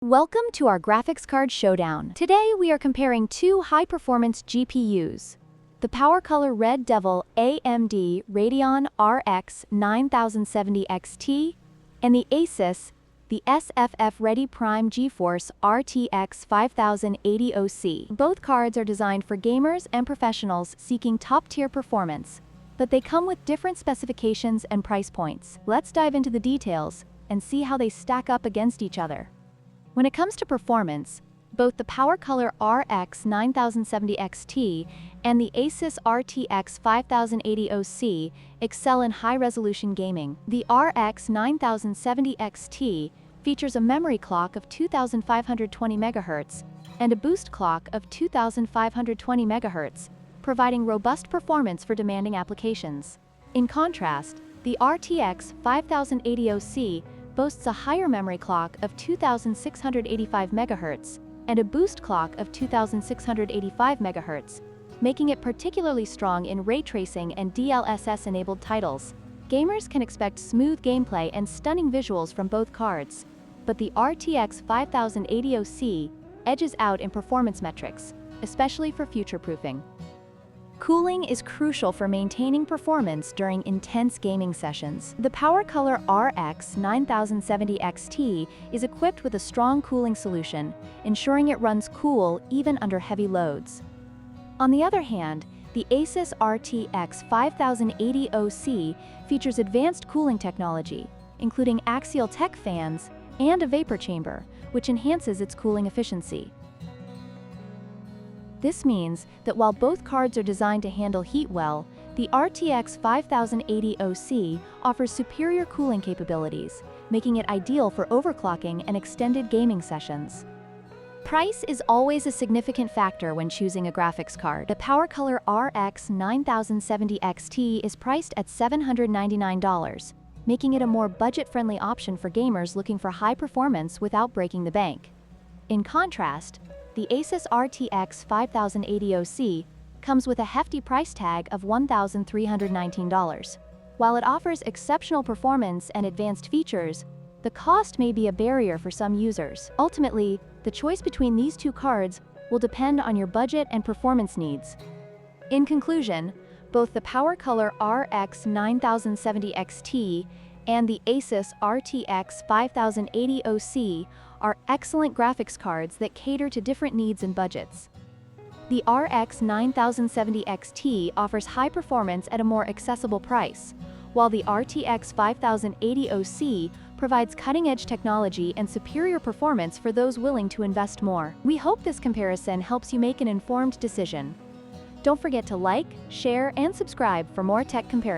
Welcome to our graphics card showdown. Today we are comparing two high-performance GPUs, the PowerColor Red Devil AMD Radeon RX 9070 XT and the ASUS the SFF Ready Prime GeForce RTX 5080 OC. Both cards are designed for gamers and professionals seeking top-tier performance, but they come with different specifications and price points. Let's dive into the details and see how they stack up against each other. When it comes to performance, both the PowerColor RX 9070 XT and the ASUS RTX 5080 OC excel in high-resolution gaming. The RX 9070 XT features a memory clock of 2520 MHz and a boost clock of 2520 MHz, providing robust performance for demanding applications. In contrast, the RTX 5080 OC boasts a higher memory clock of 2685 MHz and a boost clock of 2685 MHz, making it particularly strong in ray tracing and DLSS-enabled titles. Gamers can expect smooth gameplay and stunning visuals from both cards, but the RTX 5080 OC edges out in performance metrics, especially for future-proofing. Cooling is crucial for maintaining performance during intense gaming sessions. The PowerColor RX 9070 XT is equipped with a strong cooling solution, ensuring it runs cool even under heavy loads. On the other hand, the ASUS RTX 5080 OC features advanced cooling technology, including axial tech fans and a vapor chamber, which enhances its cooling efficiency. This means that while both cards are designed to handle heat well, the RTX 5080 OC offers superior cooling capabilities, making it ideal for overclocking and extended gaming sessions. Price is always a significant factor when choosing a graphics card. The PowerColor RX 9070 XT is priced at $799, making it a more budget-friendly option for gamers looking for high performance without breaking the bank. In contrast, the ASUS RTX 5080 OC comes with a hefty price tag of $1,319. While it offers exceptional performance and advanced features, the cost may be a barrier for some users. Ultimately, the choice between these two cards will depend on your budget and performance needs. In conclusion, both the PowerColor RX 9070 XT and the ASUS RTX 5080 OC are excellent graphics cards that cater to different needs and budgets. The RX 9070 XT offers high performance at a more accessible price, while the RTX 5080 OC provides cutting-edge technology and superior performance for those willing to invest more. We hope this comparison helps you make an informed decision. Don't forget to like, share, and subscribe for more tech comparisons.